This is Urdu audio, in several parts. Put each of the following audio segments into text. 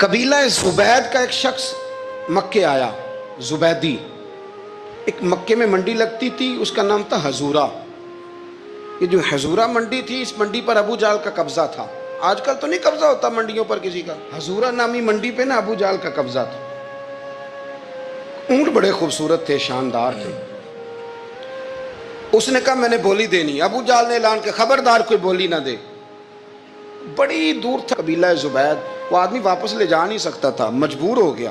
قبیلہ زبید کا ایک شخص مکے آیا، زبیدی۔ ایک مکے میں منڈی لگتی تھی، اس کا نام تھا حضورہ۔ یہ جو حضورہ منڈی تھی، اس منڈی پر ابو جہل کا قبضہ تھا۔ آج کل تو نہیں قبضہ ہوتا منڈیوں پر کسی کا، حضورہ نامی منڈی پہ نا ابو جہل کا قبضہ تھا۔ اونٹ بڑے خوبصورت تھے، شاندار تھے۔ اس نے کہا میں نے بولی دینی۔ ابو جہل نے اعلان کیا خبردار کوئی بولی نہ دے۔ بڑی دور تھا قبیلہ زبید، وہ آدمی واپس لے جا نہیں سکتا تھا، مجبور ہو گیا۔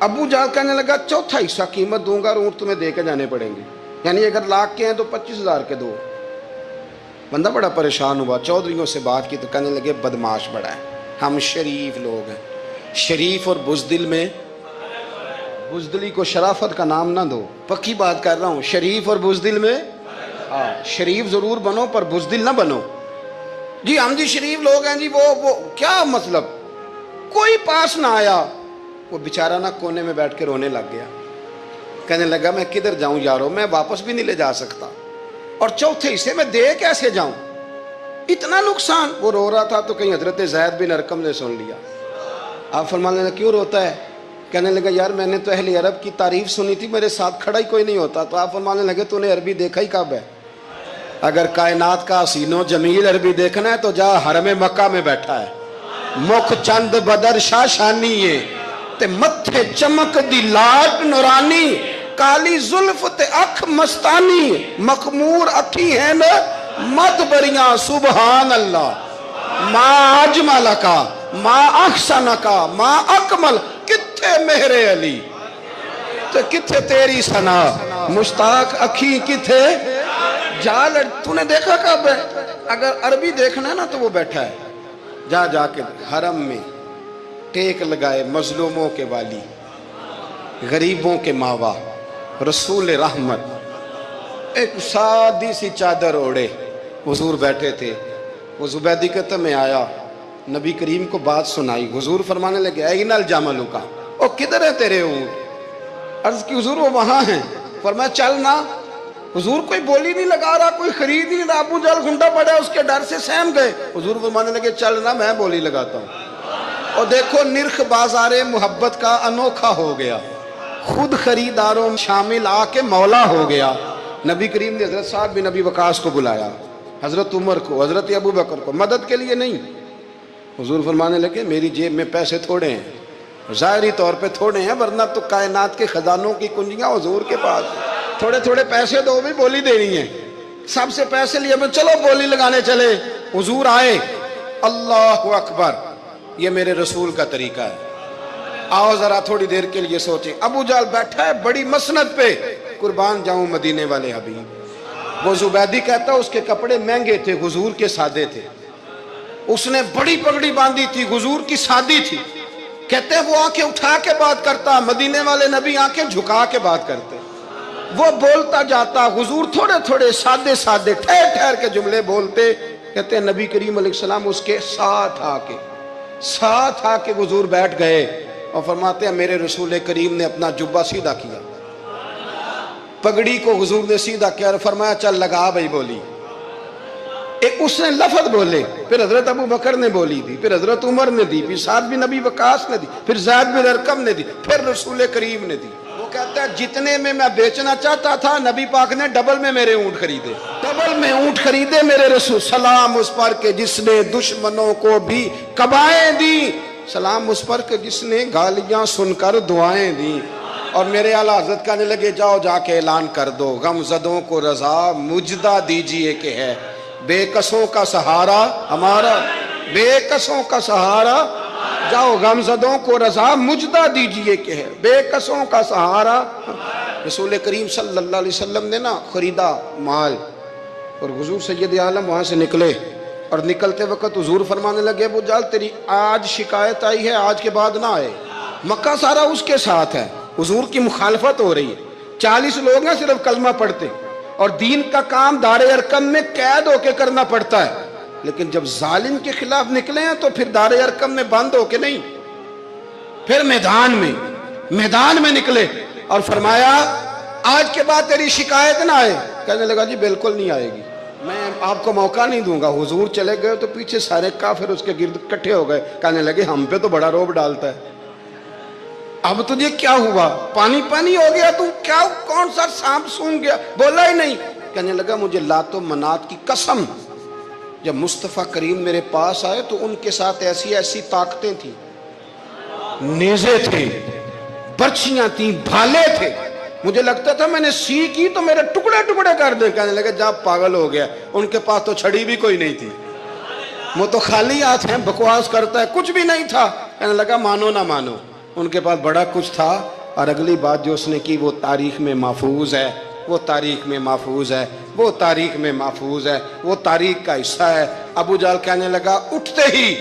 ابو جہل کہنے لگا چوتھا حصہ قیمت دوں گا اور اونٹ تمہیں دے کے جانے پڑیں گے، یعنی اگر لاکھ کے ہیں تو 25,000 کے دو۔ بندہ بڑا پریشان ہوا، چودھریوں سے بات کی تو کہنے لگے بدماش بڑا ہے، ہم شریف لوگ ہیں، شریف اور بزدل میں، بزدلی کو شرافت کا نام نہ دو، پکی بات کر رہا ہوں، شریف اور بزدل میں شریف ضرور بنو پر بزدل نہ بنو۔ جی ہم جی شریف لوگ ہیں جی، وہ کیا مطلب؟ کوئی پاس نہ آیا، وہ بیچارہ نہ کونے میں بیٹھ کے رونے لگ گیا، کہنے لگا میں کدھر جاؤں یارو، میں واپس بھی نہیں لے جا سکتا، اور چوتھے حصے میں دے کیسے جاؤں، اتنا نقصان۔ وہ رو رہا تھا تو کہیں حضرت زید بن ارقم نے سن لیا۔ آپ فرمانے لگے کیوں روتا ہے؟ کہنے لگا یار میں نے تو اہل عرب کی تعریف سنی تھی، میرے ساتھ کھڑا ہی کوئی نہیں ہوتا۔ تو آپ فرمانے لگے تو نے عربی دیکھا ہی کب ہے؟ اگر کائنات کا حسین و جمیل عربی دیکھنا ہے تو جا حرم مکہ میں بیٹھا ہے، مکھ چند بدر شاہ شانی ہے تے متھے چمک دی لاٹ نورانی، کالی زلف تے اکھ مستانی، مخمور اکھی ہیں نا مد بریاں سبحان اللہ، ما اجمل کا ما احسن کا ما اکمل، کتھے مہر علی تے کتھے تیری ثنا، مشتاق اکھی کتھے جال۔ تو نے دیکھا کب ہے؟ اگر عربی دیکھنا ہے نا تو وہ بیٹھا ہے، جا جا کے حرم میں ٹیک لگائے، مظلوموں کے والی، غریبوں کے ماوا، رسول رحمت، ایک سادی سی چادر اوڑے حضور بیٹھے تھے۔ وہ زبیدی کہتا میں آیا، نبی کریم کو بات سنائی، حضور فرمانے لگے این الجمل کا، او کدھر ہے تیرے اونٹ؟ عرض کی حضور وہ وہاں ہیں۔ فرمایا چل نہ۔ حضور کوئی بولی نہیں لگا رہا، کوئی خرید نہیں رہا، ابو جہل گھنٹا پڑا اس کے ڈر سے سہم گئے۔ حضور فرمانے لگے چل نہ، میں بولی لگاتا ہوں۔ اور دیکھو نرخ بازار محبت کا انوکھا ہو گیا، خود خریداروں شامل آ کے مولا ہو گیا۔ نبی کریم نے حضرت سعد بن ابی وقاص کو بلایا، حضرت عمر کو، حضرت ابو بکر کو، مدد کے لیے نہیں۔ حضور فرمانے لگے میری جیب میں پیسے تھوڑے ہیں، ظاہری طور پہ تھوڑے ہیں، ورنہ تو کائنات کے خزانوں کی کنجیاں حضور کے پاس، تھوڑے تھوڑے پیسے دو بھی بولی دینی ہے۔ سب سے پیسے لیے میں چلو بولی لگانے چلے۔ حضور آئے، اللہ اکبر، یہ میرے رسول کا طریقہ ہے، آؤ ذرا تھوڑی دیر کے لیے سوچیں۔ ابو جہل بیٹھا ہے بڑی مسند پہ، قربان جاؤں مدینے والے حبیب۔ وہ زبیدی کہتا اس کے کپڑے مہنگے تھے، حضور کے سادے تھے، اس نے بڑی پگڑی باندھی تھی، حضور کی سادی تھی۔ کہتے ہیں وہ آنکھیں اٹھا کے بات کرتا، مدینے والے نبی آنکھیں جھکا کے بات کرتے۔ وہ بولتا جاتا، حضور تھوڑے تھوڑے سادے سادے ٹھہر ٹھہر کے جملے بولتے۔ کہتے ہیں نبی کریم علیہ السلام اس کے ساتھ آ کے حضور بیٹھ گئے اور فرماتے ہیں میرے رسول کریم نے اپنا جبہ سیدھا کیا، پگڑی کو حضور نے سیدھا کیا اور فرمایا چل لگا بھائی بولی۔ ایک اس نے لفظ بولے، پھر حضرت ابو بکر نے بولی دی، پھر حضرت عمر نے دی، پھر سعد بن ابی وقاص نے دی، پھر زید بن ارقم نے دی، پھر رسول کریم نے دی۔ وہ کہتا ہے جتنے میں بیچنا چاہتا تھا نبی پاک نے ڈبل میں میرے اونٹ خریدے، ڈبل میں اونٹ خریدے میرے رسول۔ سلام اس پر کہ جس نے دشمنوں کو بھی قبائیں دی، سلام اس پر کہ جس نے گالیاں سن کر دعائیں دی۔ اور میرے اعلیٰ حضرت کہنے لگے جاؤ جا کے اعلان کر دو، غم زدوں کو رضا مجدہ دیجئے کہ ہے بے کسوں کا سہارا ہمارا، بے کسوں کا سہارا، جاؤ غم زدوں کو رضا مجدہ دیجئے کہ ہے بے کسوں کا سہارا۔ رسول کریم صلی اللہ علیہ وسلم نے نا خریدا مال، اور حضور سید عالم وہاں سے نکلے، اور نکلتے وقت حضور فرمانے لگے ابو جہل تیری آج شکایت آئی ہے، آج کے بعد نہ آئے، مکہ سارا اس کے ساتھ ہے، حضور کی مخالفت ہو رہی ہے، 40 لوگ ہیں صرف کلمہ پڑھتے، اور دین کا کام دار ارقم میں قید ہو کے کرنا پڑتا ہے، لیکن جب ظالم کے خلاف نکلے ہیں تو پھر دار ارقم میں بند ہو کے نہیں، پھر میدان میں نکلے اور فرمایا آج کے بعد تیری شکایت نہ آئے۔ کہنے لگا جی بالکل نہیں آئے گی۔ میں آپ کو موقع نہیں دوں گا. حضور چلے گئے تو پیچھے سارے کافر اس کے گرد اکٹھے ہو گئے, کہنے لگے ہم پہ تو بڑا روب ڈالتا ہے, اب تجھے کیا ہوا, پانی پانی ہو گیا, تو کیا کون سا سانپ سونگ گیا, بولا ہی نہیں. کہنے لگا مجھے لات و منات کی قسم, جب مصطفیٰ کریم میرے پاس آئے تو ان کے ساتھ ایسی ایسی طاقتیں تھیں, نیزے تھے, برچیاں تھیں, بھالے تھے, مجھے لگتا تھا میں نے سی کی تو میرے ٹکڑے ٹکڑے کر دیں. کہنے لگے جا پاگل ہو گیا, ان کے پاس تو چھڑی بھی کوئی نہیں تھی, وہ تو خالی ہاتھ ہیں, بکواس کرتا ہے, کچھ بھی نہیں تھا. کہنے لگا مانو نہ مانو, ان کے پاس بڑا کچھ تھا. اور اگلی بات جو اس نے کی وہ تاریخ میں محفوظ ہے, وہ تاریخ میں محفوظ ہے, وہ تاریخ میں محفوظ ہے, وہ تاریخ کا حصہ ہے. ابو جہل کہنے لگا اٹھتے ہی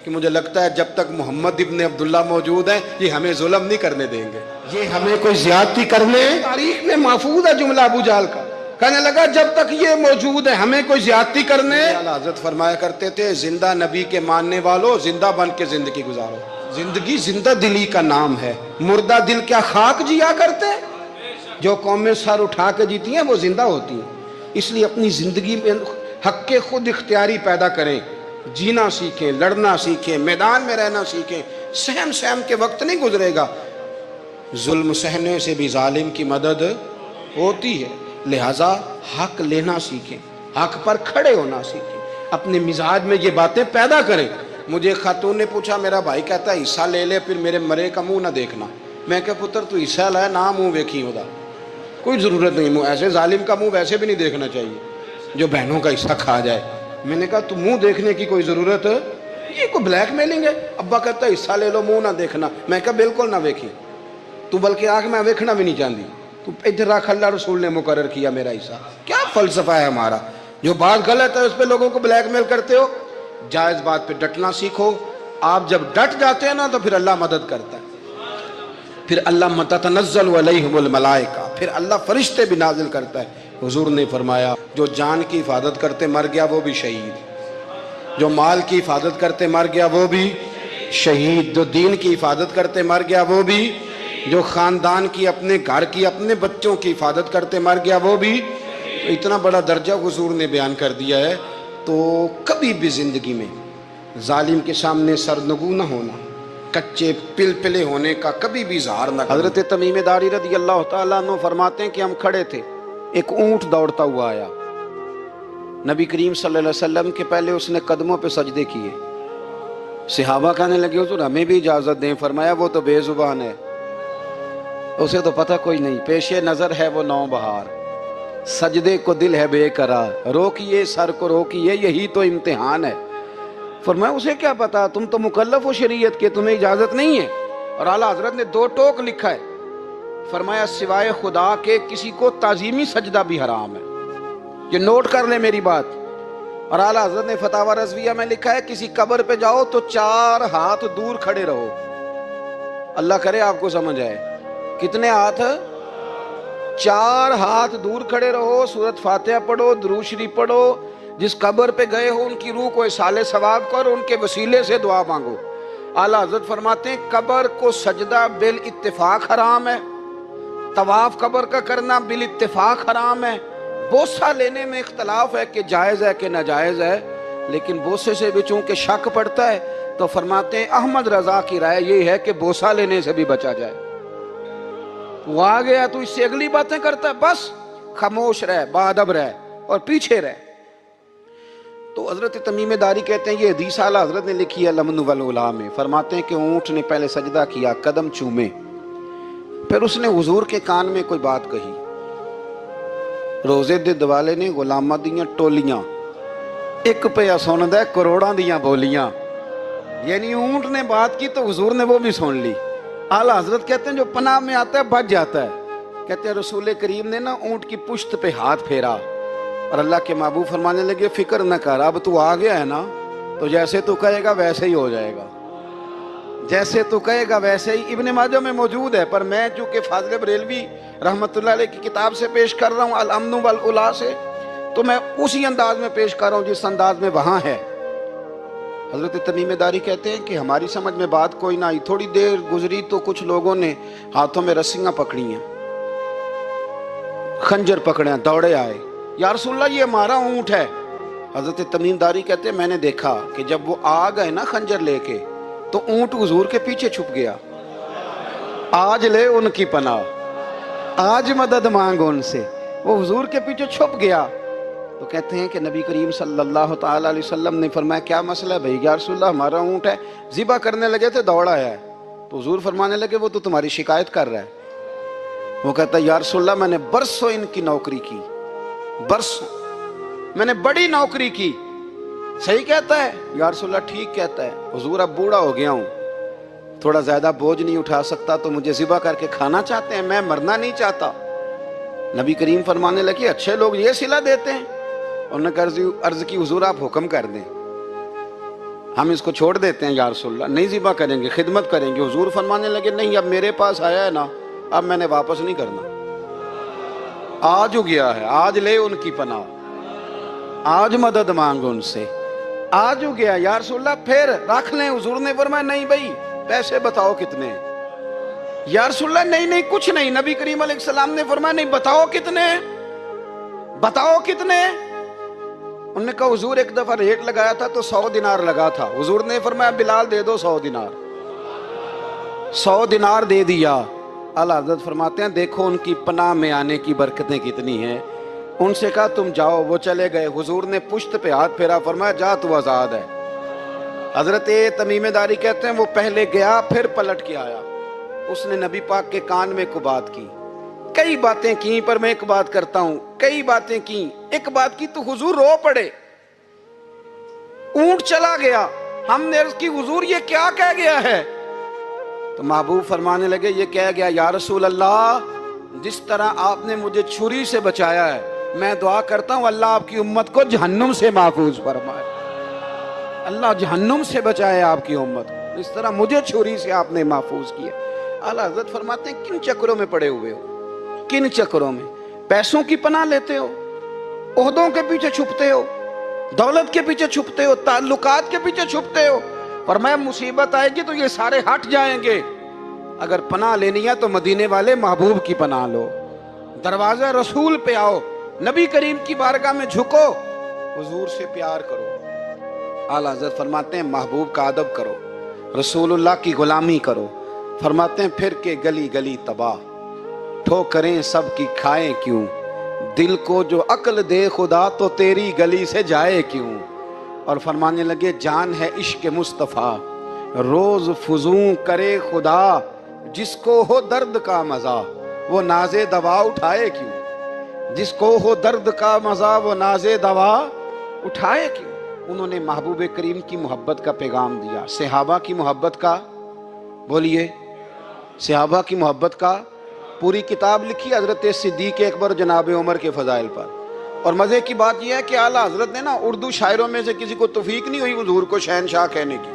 کہ مجھے لگتا ہے جب تک محمد ابن عبداللہ موجود ہیں یہ ہمیں ظلم نہیں کرنے دیں گے, یہ ہمیں کوئی زیادتی کرنے, تاریخ میں محفوظ ہے جملہ ابو جہل کا. کہنے لگا جب تک یہ موجود ہے ہمیں کوئی زیادتی کرنے. حضرت فرمایا کرتے تھے زندہ نبی کے ماننے والوں زندہ بن کے زندگی گزارو. زندگی زندہ دلی کا نام ہے, مردہ دل کیا خاک جیا کرتے. جو قومیں سر اٹھا کے جیتی ہیں وہ زندہ ہوتی ہیں. اس لیے اپنی زندگی میں حق کے خود اختیاری پیدا کریں, جینا سیکھیں, لڑنا سیکھیں, میدان میں رہنا سیکھیں. سہم سہم کے وقت نہیں گزرے گا, ظلم سہنے سے بھی ظالم کی مدد ہوتی ہے. لہٰذا حق لینا سیکھیں, حق پر کھڑے ہونا سیکھیں, اپنے مزاج میں یہ باتیں پیدا کریں. مجھے خاتون نے پوچھا, میرا بھائی کہتا ہے حصہ لے لے پھر میرے مرے کا منہ نہ دیکھنا. میں کہا پتر تو حصہ لائے نہ منہ ویکھی ہوتا, کوئی ضرورت نہیں, منہ ایسے ظالم کا منہ ویسے بھی نہیں دیکھنا چاہیے جو بہنوں کا حصہ کھا جائے. میں نے کہا تو منہ دیکھنے کی کوئی ضرورت, یہ کوئی بلیک میلنگ ہے. ابا کہتا ہے حصہ لے لو منہ نہ دیکھنا. میں کہا بالکل نہ ویکھی, تو بلکہ آنکھ میں ویکھنا بھی نہیں چاہتی, تو ادھر رکھ, اللہ رسول نے مقرر کیا میرا حصہ. کیا فلسفہ ہے ہمارا, جو بات غلط ہے اس پہ لوگوں کو بلیک میل کرتے ہو. جائز بات پہ ڈٹنا سیکھو. آپ جب ڈٹ جاتے ہیں نا تو پھر اللہ مدد کرتا ہے, پھر اللہ تتنزل علیہم الملائکہ, پھر اللہ فرشتے بھی نازل کرتا ہے. حضور نے فرمایا جو جان کی حفاظت کرتے مر گیا وہ بھی شہید, جو مال کی حفاظت کرتے مر گیا وہ بھی شہید, جو دین کی حفاظت کرتے مر گیا وہ بھی, جو خاندان کی, اپنے گھر کی, اپنے بچوں کی حفاظت کرتے مر گیا وہ بھی. اتنا بڑا درجہ حضور نے بیان کر دیا ہے. تو کبھی بھی زندگی میں ظالم کے سامنے سرنگو نہ ہونا, کچے پلپلے ہونے کا کبھی بھی اظہار نہ کرنا. حضرت تمیم داری رضی اللہ تعالیٰ عنہ فرماتے ہیں کہ ہم کھڑے تھے, ایک اونٹ دوڑتا ہوا آیا, نبی کریم صلی اللہ علیہ وسلم کے پہلے اس نے قدموں پہ سجدے کیے. صحابہ کہنے لگے حضور ہمیں بھی اجازت دیں. فرمایا وہ تو بے زبان ہے, اسے تو پتہ کوئی نہیں, پیش نظر ہے وہ نو بہار, سجدے کو دل ہے بے قرار, روکیے سر کو روکیے یہی تو امتحان ہے. فرمایا اسے کیا پتا, تم تو مکلف ہو شریعت کے, تمہیں اجازت نہیں ہے. اور اعلیٰ حضرت نے 2 ٹوک لکھا ہے, فرمایا سوائے خدا کے کسی کو تعظیمی سجدہ بھی حرام ہے. یہ نوٹ کر لیں میری بات. اور اعلیٰ حضرت نے فتاوی رضویہ میں لکھا ہے کسی قبر پہ جاؤ تو 4 ہاتھ دور کھڑے رہو. اللہ کرے آپ کو سمجھ آئے. کتنے ہاتھ؟ 4 ہاتھ دور کھڑے رہو, سورۃ فاتحہ پڑھو, درود شریف پڑھو, جس قبر پہ گئے ہو ان کی روح کو اصال ثواب کرو, ان کے وسیلے سے دعا مانگو. اعلیٰ حضرت فرماتے ہیں قبر کو سجدہ بالاتفاق حرام ہے, طواف قبر کا کرنا بالاتفاق حرام ہے. بوسہ لینے میں اختلاف ہے کہ جائز ہے کہ ناجائز ہے, لیکن بوسے سے بھی چونکہ شک پڑتا ہے تو فرماتے ہیں احمد رضا کی رائے یہ ہے کہ بوسہ لینے سے بھی بچا جائے. وہ آ گیا تو اس سے اگلی باتیں کرتا ہے, بس خاموش رہ, باادب رہ اور پیچھے رہ. تو حضرت تمیم داری کہتے ہیں یہ حدیث اعلیٰ حضرت نے لکھی ہے لمن والعلا میں. فرماتے ہیں کہ اونٹ نے پہلے سجدہ کیا, قدم چومے, پھر اس نے حضور کے کان میں کوئی بات کہی. روزے دے دوالے نے غلاماں دیاں ٹولیاں, ایک پیا سن دے کروڑاں دیاں بولیاں. یعنی اونٹ نے بات کی تو حضور نے وہ بھی سن لی. اعلیٰ حضرت کہتے ہیں جو پناہ میں آتا ہے بچ جاتا ہے. کہتے ہیں رسول کریم نے نا اونٹ کی پشت پہ ہاتھ پھیرا اور اللہ کے محبوب فرمانے لگے فکر نہ کر, اب تو آ گیا ہے نا تو جیسے تو کہے گا ویسے ہی ہو جائے گا, جیسے تو کہے گا ویسے ہی. ابن ماجہ میں موجود ہے, پر میں چونکہ فاضل بریلوی رحمۃ اللہ علیہ کی کتاب سے پیش کر رہا ہوں الامن والعلا سے, تو میں اسی انداز میں پیش کر رہا ہوں جس انداز میں وہاں ہے. حضرت تمیم داری کہتے ہیں کہ ہماری سمجھ میں بات کوئی نہ آئی. تھوڑی دیر گزری تو کچھ لوگوں نے ہاتھوں میں رسیاں پکڑی ہیں, خنجر پکڑے ہیں, دوڑے آئے. یا رسول اللہ یہ ہمارا اونٹ ہے۔ حضرت تمیم داری کہتے ہیں میں نے دیکھا کہ جب وہ آ گئے نا خنجر لے کے تو اونٹ حضور کے پیچھے چھپ گیا۔ آج لے ان کی پناہ، آج مدد مانگ ان سے، وہ حضور کے پیچھے چھپ گیا۔ تو کہتے ہیں کہ نبی کریم صلی اللہ تعالی علیہ وسلم نے فرمایا کیا مسئلہ ہے بھائی؟ یا رسول اللہ ہمارا اونٹ ہے، ذبح کرنے لگے تھے دوڑ آیا ہے۔ تو حضور فرمانے لگے وہ تو تمہاری شکایت کر رہا ہے۔ وہ کہتا ہے یا رسول اللہ میں نے برسوں ان کی نوکری کی، برسوں میں نے بڑی نوکری کی۔ صحیح کہتا ہے یا رسول اللہ؟ ٹھیک کہتا ہے حضور، اب بوڑھا ہو گیا ہوں، تھوڑا زیادہ بوجھ نہیں اٹھا سکتا، تو مجھے ذبح کر کے کھانا چاہتے ہیں، میں مرنا نہیں چاہتا۔ نبی کریم فرمانے لگے اچھے لوگ یہ صلہ دیتے ہیں؟ انہوں نے عرض کی حضور آپ حکم کر دیں، ہم اس کو چھوڑ دیتے ہیں یا رسول اللہ، نہیں ذبح کریں گے، خدمت کریں گے۔ حضور فرمانے لگے نہیں، اب میرے پاس آیا ہے نا، اب میں نے واپس نہیں کرنا، آج ہو گیا ہے، آج لے ان کی پناہ، آج مدد مانگ ان سے، آج ہو گیا یا رسول اللہ پھر رکھ لیں؟ حضور نے فرمایا نہیں بھائی پیسے بتاؤ کتنے ہیں؟ یا رسول اللہ نہیں نہیں کچھ نہیں۔ نبی کریم علیہ السلام نے فرمایا نہیں، بتاؤ کتنے، بتاؤ کتنے؟ انہوں نے کہا حضور ایک دفعہ ریٹ لگایا تھا تو 100 دینار لگا تھا۔ حضور نے فرمایا بلال دے دو 100 دینار، 100 دینار دے دیا۔ اعلیٰ حضرت فرماتے ہیں دیکھو ان کی پناہ میں آنے کی برکتیں کتنی ہیں۔ ان سے کہا تم جاؤ، وہ چلے گئے۔ حضور نے پشت پہ ہاتھ پھیرا، فرمایا جا تو آزاد ہے۔ حضرت تمیم داری کہتے ہیں وہ پہلے گیا پھر پلٹ کے آیا، اس نے نبی پاک کے کان میں کو بات کی، کئی باتیں کی، پر میں ایک بات کرتا ہوں، کئی باتیں کی، ایک بات کی تو حضور رو پڑے۔ اونٹ چلا گیا، ہم نے عرض کی حضور یہ کیا کہہ گیا ہے؟ تو محبوب فرمانے لگے یہ کہہ گیا یا رسول اللہ جس طرح آپ نے مجھے چھری سے بچایا ہے، میں دعا کرتا ہوں اللہ آپ کی امت کو جہنم سے محفوظ فرمائے، اللہ جہنم سے بچائے آپ کی امت کو، اس طرح مجھے چھری سے آپ نے محفوظ کیا۔ اعلیٰ حضرت فرماتے ہیں کن چکروں میں پڑے ہوئے ہو، کن چکروں میں؟ پیسوں کی پناہ لیتے ہو، عہدوں کے پیچھے چھپتے ہو، دولت کے پیچھے چھپتے ہو، تعلقات کے پیچھے چھپتے ہو۔ فرمایا مصیبت آئے گی تو یہ سارے ہٹ جائیں گے، اگر پناہ لینی ہے تو مدینے والے محبوب کی پناہ لو، دروازہ رسول پہ آؤ، نبی کریم کی بارگاہ میں جھکو، حضور سے پیار کرو۔ اعلیٰ حضرت فرماتے ہیں محبوب کا ادب کرو، رسول اللہ کی غلامی کرو۔ فرماتے ہیں پھر کے گلی گلی تباہ، ٹھوکریں سب کی کھائے کیوں، دل کو جو عقل دے خدا تو تیری گلی سے جائے کیوں۔ اور فرمانے لگے جان ہے عشق مصطفیٰ، روز فزوں کرے خدا، جس کو ہو درد کا مزہ وہ ناز دوا اٹھائے کیوں، جس کو ہو درد کا مزہ وہ ناز دوا اٹھائے کیوں۔ انہوں نے محبوب کریم کی محبت کا پیغام دیا، صحابہ کی محبت کا، بولیے صحابہ کی محبت کا پوری کتاب لکھی حضرت صدیق اکبر جناب عمر کے فضائل پر۔ اور مزے کی بات یہ ہے کہ اعلیٰ حضرت نے نا اردو شاعروں میں سے کسی کو توفیق نہیں ہوئی حضور کو شہنشاہ کہنے کی،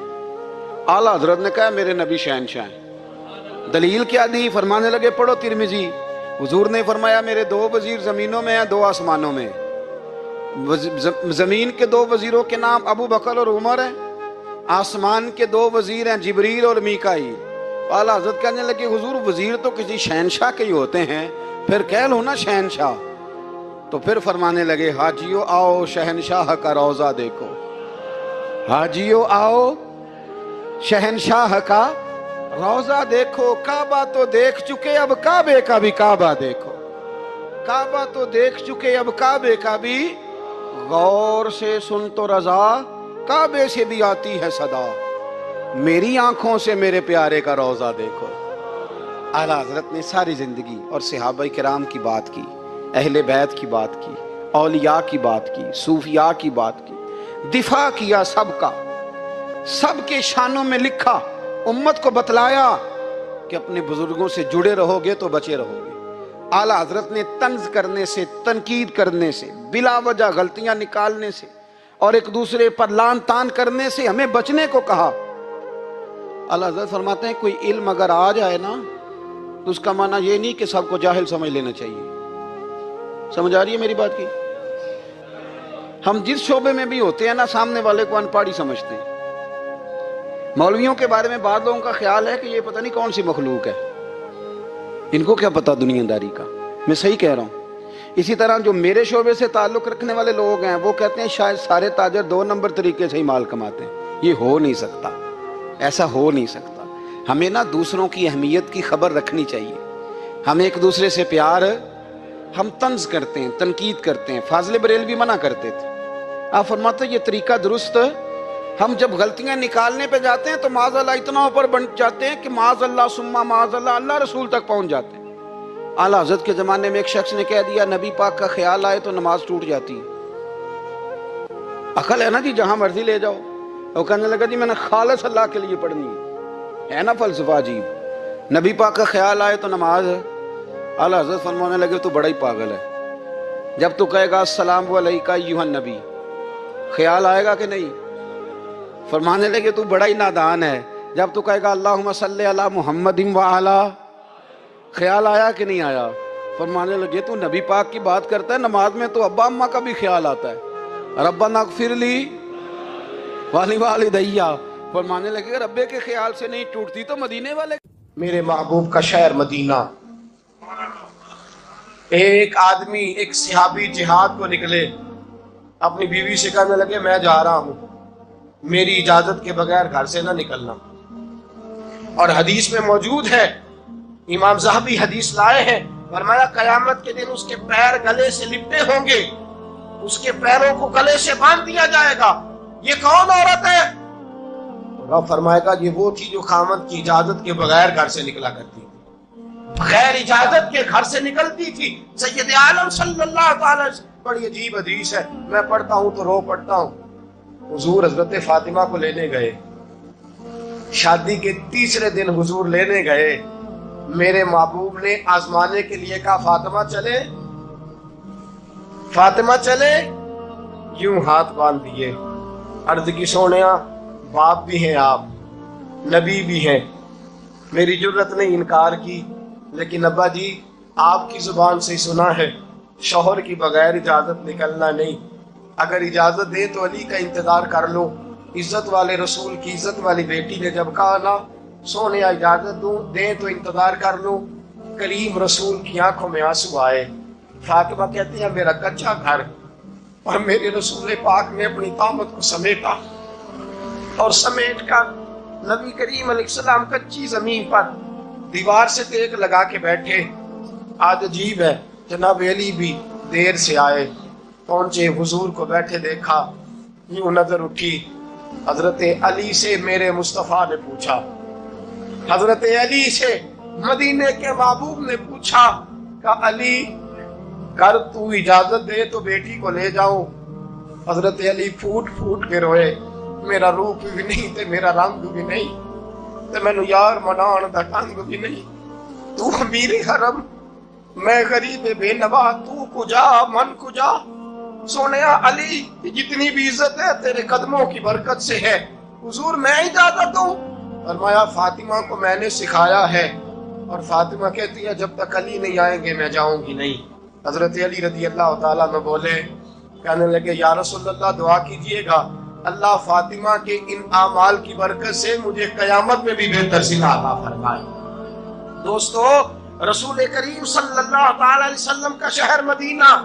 اعلیٰ حضرت نے کہا میرے نبی شہنشاہ ہیں۔ دلیل کیا دی؟ فرمانے لگے پڑھو ترمذی، حضور نے فرمایا میرے 2 وزیر زمینوں میں ہیں 2 آسمانوں میں، زمین کے 2 وزیروں کے نام ابو بکر اور عمر ہیں، آسمان کے 2 وزیر ہیں جبریل اور میکائیل۔ اعلیٰ حضرت کہنے لگے حضور وزیر تو کسی شہنشاہ کے ہی ہوتے ہیں، پھر کہہ لو نا شہنشاہ۔ تو پھر فرمانے لگے حاجیو آؤ شہنشاہ کا روضہ دیکھو، حاجیو آؤ شہنشاہ کا روضہ دیکھو، کعبہ تو دیکھ چکے اب کعبے کا بھی کعبہ دیکھو، کعبہ تو دیکھ چکے اب کعبے کا بھی، غور سے سن تو رضا کعبے سے بھی آتی ہے صدا، میری آنکھوں سے میرے پیارے کا روضہ دیکھو۔ اعلیٰ حضرت نے ساری زندگی اور صحابہ کرام کی بات کی، اہل بیت کی بات کی، اولیاء کی بات کی، صوفیاء کی بات کی، دفاع کیا سب کا، سب کے شانوں میں لکھا، امت کو بتلایا کہ اپنے بزرگوں سے جڑے رہو گے تو بچے رہو گے۔ اعلیٰ حضرت نے طنز کرنے سے، تنقید کرنے سے، بلا وجہ غلطیاں نکالنے سے اور ایک دوسرے پر لان تان کرنے سے ہمیں بچنے کو کہا۔ اعلیٰ حضرت فرماتے ہیں کوئی علم اگر آ جائے نا تو اس کا معنی یہ نہیں کہ سب کو جاہل سمجھ لینا چاہیے۔ سمجھ آ رہی ہے میری بات کی؟ ہم جس شعبے میں بھی ہوتے ہیں نا سامنے والے کو ان پڑھ ہی سمجھتے ہیں۔ مولویوں کے بارے میں بعض لوگوں کا خیال ہے کہ یہ پتہ نہیں کون سی مخلوق ہے، ان کو کیا پتا دنیا داری کا۔ میں صحیح کہہ رہا ہوں، اسی طرح جو میرے شعبے سے تعلق رکھنے والے لوگ ہیں وہ کہتے ہیں شاید سارے تاجر 2 نمبر طریقے سے ہی مال کماتے ہیں. یہ ہو نہیں سکتا، ایسا ہو نہیں سکتا. ہمیں نا دوسروں کی اہمیت کی خبر رکھنی چاہیے. ہم ایک دوسرے سے پیار، ہم طنز کرتے ہیں، تنقید کرتے ہیں. فاضل بریلوی منع کرتے تھے. آپ فرماتے یہ طریقہ درست. ہم جب غلطیاں نکالنے پہ جاتے ہیں تو معاذ اللہ اتنا اوپر بن جاتے ہیں کہ معاذ اللہ ثم معاذ اللہ اللہ رسول تک پہنچ جاتے ہیں. اعلیٰ حضرت کے زمانے میں ایک شخص نے کہہ دیا نبی پاک کا خیال آئے تو نماز ٹوٹ جاتی ہے. عقل ہے نا جی، جہاں مرضی لے جاؤ. وہ کہنے لگا جی میں نے خالص اللہ کے لیے پڑھنی ہے نا فلسفہ عجیب. نبی پاک کا خیال آئے تو نماز ہے. اعلیٰ حضرت فرمانے لگے تو بڑا ہی پاگل ہے. جب تو کہے گا السلام علیکہ ایھا النبی، خیال آئے گا کہ نہیں؟ فرمانے لگے تو بڑا ہی نادان ہے. جب تو کہے گا اللہم صلی علی محمد وعلی، خیال آیا کہ نہیں آیا؟ فرمانے لگے تو نبی پاک کی بات کرتا ہے، نماز میں تو ابا اماں کا بھی خیال آتا ہے. ربنا اغفر لی والی والدیہ. فرمانے لگے ربے کے خیال سے نہیں ٹوٹتی تو مدینے والے. میرے محبوب کا شہر مدینہ. ایک آدمی، ایک صحابی جہاد کو نکلے، اپنی بیوی سے کہنے لگے میں جا رہا ہوں، میری اجازت کے بغیر گھر سے نہ نکلنا. اور حدیث میں موجود ہے، امام ذہبی حدیث لائے ہیں، فرمایا قیامت کے دن اس کے پیر گلے سے لپٹے ہوں گے، اس کے پیروں کو گلے سے باندھ دیا جائے گا. یہ کون عورت ہے؟ رب فرمائے گا یہ وہ تھی جو خامد کی اجازت کے بغیر گھر سے نکلا کرتی تھی، بغیر اجازت کے گھر سے نکلتی تھی. سید عالم صلی اللہ تعالی. بڑی عجیب حدیث ہے، میں پڑھتا ہوں تو رو پڑتا ہوں. حضور حضرت فاطمہ کو لینے گئے، شادی کے تیسرے دن حضور لینے گئے. میرے محبوب نے آزمانے کے لیے کہا فاطمہ چلے، فاطمہ چلے. یوں ہاتھ باندھ دیے، عرض کی سونیا باپ بھی ہیں آپ، نبی بھی ہیں. میری جرت نے انکار کی، لیکن ابا جی آپ کی زبان سے سنا ہے شوہر کی بغیر اجازت نکلنا نہیں. اگر اجازت دے تو علی کا انتظار کر لو. عزت والے رسول کی عزت والی بیٹی نے جب کہا نا سونیا اجازت دوں دیں تو انتظار کر لو، کریم رسول کی آنکھوں میں آنسو آئے. فاطمہ کہتی ہیں میرا کچا گھر اور میرے رسول پاک نے اپنی طامت کو سمیٹا، اور سمیٹ کر نبی کریم علیہ السلام کچی زمین پر دیوار سے دیگ لگا کے بیٹھے. آج عجیب ہے، جناب علی بھی دیر سے آئے، پہنچے، حضور کو بیٹھے دیکھا، یوں نظر اٹھی. حضرت علی سے میرے مصطفیٰ نے پوچھا، حضرت علی سے مدینے کے محبوب نے پوچھا کہ علی کر تو اجازت دے تو بیٹی کو لے جاؤں. حضرت علی پھوٹ پھوٹ کے روئے، میرا روپ بھی نہیں تے میرا رنگ بھی نہیں تے مینو یار منان دا ٹنگ بھی نہیں. تو امیر حرم، میں غریب بے نوا، تو کجا من کجا. سونیا علی جتنی بھی عزت ہے تیرے قدموں کی برکت سے ہے. حضور میں اجازت دوں؟ فرمایا فاطمہ کو میں نے سکھایا ہے. اور فاطمہ کہتی ہے جب تک علی نہیں آئیں گے میں جاؤں گی نہیں. حضرت علی رضی اللہ تعالیٰ میں بولے، کہنے لگے یا رسول اللہ دعا کیجئے گا اللہ فاطمہ کے ان اعمال کی برکت سے مجھے قیامت میں بھی بہتر صلہ عطا فرمائے. دوستو، رسول کریم صلی اللہ تعالی علیہ وسلم کا شہر مدینہ.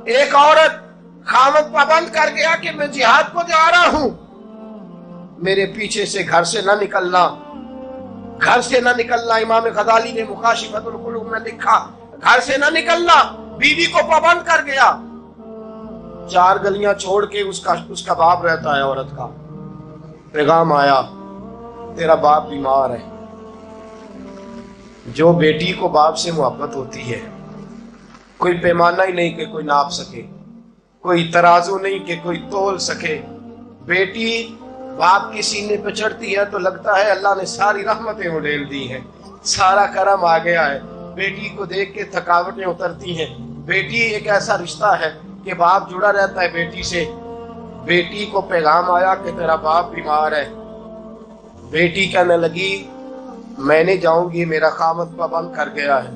ایک عورت خامد پابند کر گیا کہ میں جہاد کو جا رہا ہوں، میرے پیچھے سے گھر سے نہ نکلنا، گھر سے نہ نکلنا. امام غزالی نے مکاشفۃ القلوب میں لکھا گھر سے نہ نکلنا. بیوی کو پابند کر گیا. 4 گلیاں چھوڑ کے اس کا باپ رہتا ہے، عورت کا پیغام آیا تیرا باپ بیمار ہے. جو بیٹی کو باپ سے محبت ہوتی ہے، کوئی پیمانہ ہی نہیں کہ کوئی ناپ سکے، کوئی ترازو نہیں کہ کوئی تول سکے. بیٹی باپ کے سینے پہ چڑھتی ہے تو لگتا ہے اللہ نے ساری رحمتیں اڈیل دی ہیں، سارا کرم آ گیا ہے. بیٹی کو دیکھ کے تھکاوٹیں اترتی ہیں. بیٹی ایک ایسا رشتہ ہے کہ باپ جڑا رہتا ہے بیٹی سے. بیٹی کو پیغام آیا کہ تیرا باپ بیمار ہے. بیٹی کہنے لگی میں نہیں جاؤں گی، میرا خامد پابند کر گیا ہے.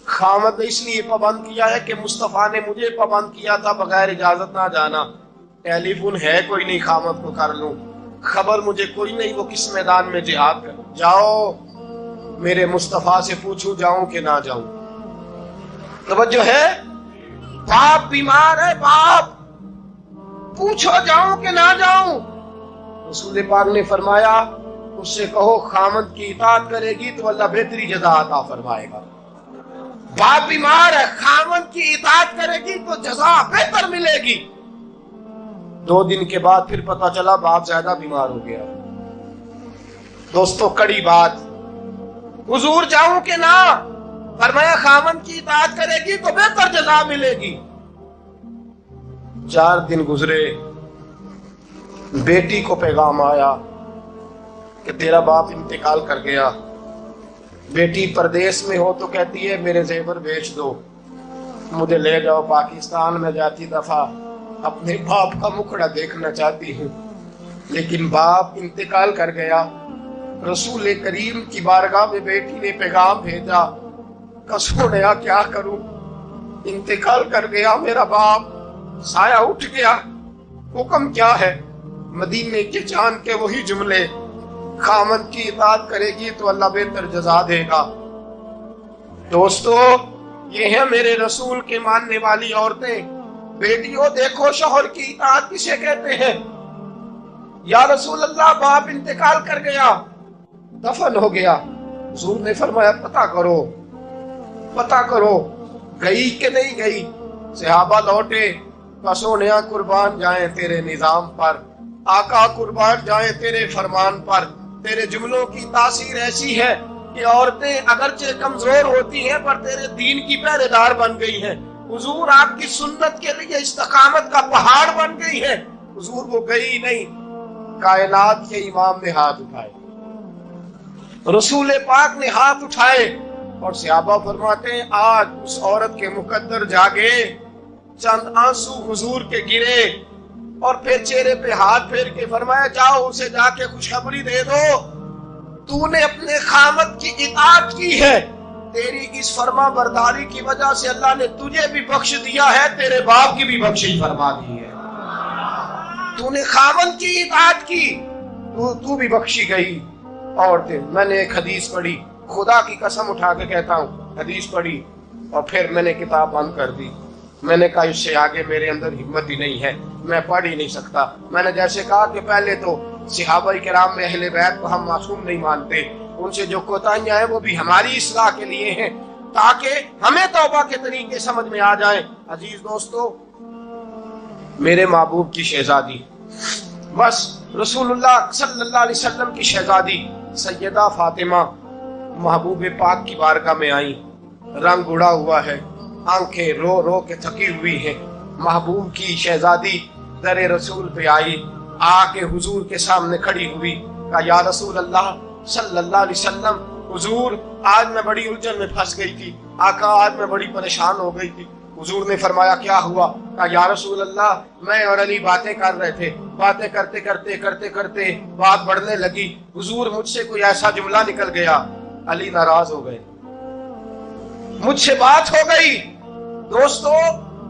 خامد نے اس لیے پابند کیا ہے کہ مصطفیٰ نے مجھے پابند کیا تھا بغیر اجازت نہ جانا. ٹیلی فون ہے کوئی نہیں خامد کو کر لوں، خبر مجھے کوئی نہیں وہ کس میدان میں جہاد کر. جاؤ میرے مصطفیٰ سے پوچھوں جاؤں کہ نہ جاؤں. توجہ ہے؟ باپ بیمار ہے، باپ پوچھو جاؤں کہ نہ جاؤں؟ رسول پاک نے فرمایا اس سے کہو خامد کی اطاعت کرے گی تو اللہ بہتری جزا عطا فرمائے گا۔ باپ بیمار ہے، خامد کی اطاعت کرے گی تو جزا بہتر ملے گی۔ 2 دن کے بعد پھر پتا چلا باپ زیادہ بیمار ہو گیا۔ دوستو کڑی بات، حضور جاؤں کہ نہ؟ فرمایا خامد کی اطاعت کرے گی تو بہتر جزا ملے گی۔ 4 دن گزرے، بیٹی کو پیغام آیا کہ تیرا باپ انتقال کر گیا۔ بیٹی پردیس میں ہو تو کہتی ہے میرے زیور بیچ دو، مجھے لے جاؤ پاکستان میں، جاتی دفعہ اپنے باپ کا مکھڑا دیکھنا چاہتی ہوں، لیکن باپ انتقال کر گیا۔ رسول کریم کی بارگاہ میں بیٹی نے پیغام بھیجا کہ سونیا کیا کروں، انتقال کر گیا میرا باپ، سایہ اٹھ گیا، حکم کیا ہے؟ مدینے کے چاند کے وہی جملے، خامد کی اطاعت کرے گی تو اللہ بہتر جزا دے گا۔ دوستو یہ ہیں میرے رسول کے ماننے والی عورتیں۔ بیٹیوں دیکھو شوہر کی اطاعت کسے کہتے ہیں۔ یا رسول اللہ باپ انتقال کر گیا، دفن ہو گیا، حضور نے فرمایا پتہ کرو گئی کہ نہیں گئی۔ صحابہ لوٹے، سونیا قربان جائیں تیرے نظام پر، آقا قربان جائیں تیرے فرمان پر۔ تیرے جملوں کی تاثیر ایسی ہے کہ عورتیں اگرچہ کمزور ہوتی ہیں پر تیرے دین کی پہرے دار بن گئی ہیں۔ حضور آپ کی سنت کے لیے استقامت کا پہاڑ بن گئی ہے۔ حضور وہ گئی نہیں، کائنات کے امام نے ہاتھ اٹھائے، رسول پاک نے ہاتھ اٹھائے، اور صحابہ فرماتے ہیں آج اس عورت کے مقدر جاگے، چند آنسو حضور کے گرے، اور پھر چہرے پہ ہاتھ پھیر کے فرمایا جاؤ اسے جا کے خوشخبری دے دو، تو نے اپنے خامد کی اطاعت کی ہے، تیری اس فرما برداری کی وجہ سے اللہ نے تجھے بھی بخش دیا ہے، تیرے باپ کی بھی بخشش فرما دی ہے۔ تو نے خامد کی اطاعت کی تو بھی بخشی گئی۔ عورتیں، میں نے ایک حدیث پڑھی، خدا کی قسم اٹھا کے کہتا ہوں، حدیث پڑھی اور پھر میں نے کتاب بند کر دی۔ میں نے کہا اس سے آگے میرے اندر ہمت ہی نہیں ہے، میں پڑھ ہی نہیں سکتا۔ میں نے جیسے کہا کہ پہلے تو صحابہ کرام میں اہل بیت کو ہم معصوم نہیں مانتے، ان سے جو کوتاہیاں ہیں وہ بھی ہماری اصلاح کے لیے ہیں تاکہ ہمیں توبہ کے طریقے سمجھ میں آ جائیں۔ عزیز دوستو، میرے محبوب کی شہزادی، بس رسول اللہ صلی اللہ علیہ وسلم کی شہزادی سیدہ فاطمہ محبوب پاک کی بارگاہ میں آئیں، رنگ اڑا ہوا ہے، آنکھیں رو رو کے تھکی ہوئی ہیں۔ محبوب کی شہزادی در رسول پہ آئی، آ کے حضور کے سامنے کھڑی ہوئی، کہا یا رسول اللہ صلی اللہ علیہ وسلم، حضور آج میں بڑی الجھن میں پھنس گئی تھی، آقا آج میں بڑی پریشان ہو گئی تھی۔ حضور نے فرمایا کیا ہوا؟ کہا یا رسول اللہ میں اور علی باتیں کر رہے تھے، باتیں کرتے کرتے بات بڑھنے لگی، حضور مجھ سے کوئی ایسا جملہ نکل گیا، علی ناراض ہو گئے، مجھ سے بات ہو گئی۔ دوستو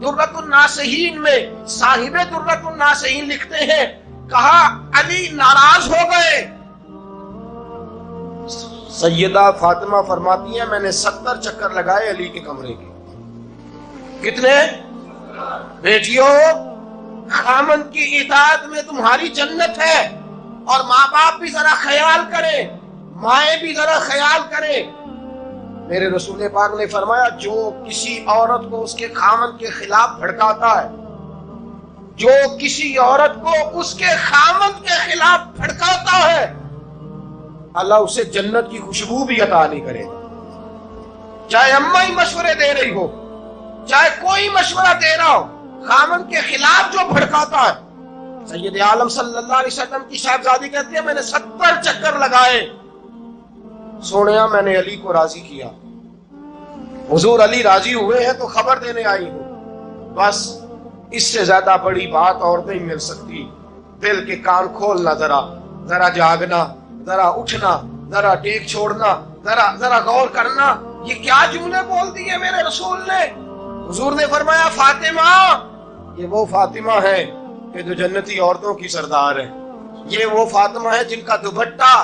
درۃ الناصحین میں صاحب درۃ الناصحین لکھتے ہیں، کہا علی ناراض ہو گئے۔ سیدہ فاطمہ فرماتی ہیں میں نے 70 چکر لگائے علی کے کمرے کے۔ کتنے؟ بیٹیوں خامد کی اطاعت میں تمہاری جنت ہے، اور ماں باپ بھی ذرا خیال کریں، مائیں بھی ذرا خیال کریں۔ میرے رسول پاک نے فرمایا جو کسی عورت کو اس کے خامد کے خلاف بھڑکاتا ہے، جو کسی عورت کو اس کے خامد کے خلاف بھڑکاتا ہے، اللہ اسے جنت کی خوشبو بھی عطا نہیں کرے گا۔ چاہے اماں ہی مشورے دے رہی ہو، چاہے کوئی مشورہ دے رہا ہو، خامد کے خلاف جو بھڑکاتا ہے۔ سید عالم صلی اللہ علیہ وسلم کی صاحبزادی کہتی ہے میں نے 70 چکر لگائے، سونیا میں نے علی کو راضی کیا، حضور علی راضی ہوئے ہیں تو خبر دینے آئی ہوں۔ بس اس سے زیادہ بڑی بات اور نہیں مل سکتی۔ دل کے کان کھولنا، ذرا جاگنا، ذرا اٹھنا، ذرا ٹیک چھوڑنا، ذرا غور کرنا، یہ کیا جملے بول دیے میرے رسول نے۔ حضور نے فرمایا فاطمہ، یہ وہ فاطمہ ہے کہ جو جنتی عورتوں کی سردار ہے، یہ وہ فاطمہ ہے جن کا دوپٹہ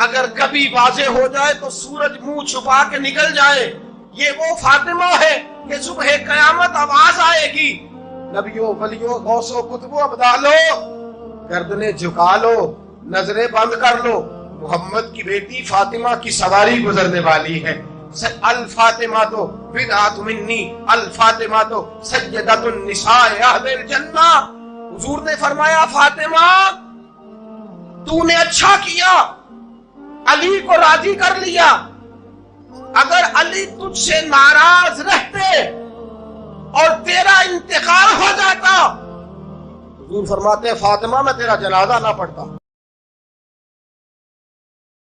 اگر کبھی واضح ہو جائے تو سورج منہ چھپا کے نکل جائے، یہ وہ فاطمہ ہے کہ صبح قیامت آواز آئے گی، نبیوں ولیوں غوثوں کتبوں ابدالو گردنیں جھکا لو، نظریں بند کر لو، محمد کی بیٹی فاطمہ کی سواری گزرنے والی ہے۔ الفاطمہ تو بدعت منی، الفاطمہ تو سیدۃ النساء اہل الجنہ۔ حضور نے فرمایا فاطمہ تو نے اچھا کیا، علی کو راضی کر لیا، اگر علی تجھ سے ناراض رہتے اور تیرا انتقال ہو جاتا، حضور فرماتے ہیں فاطمہ میں تیرا جنازہ نہ پڑھتا۔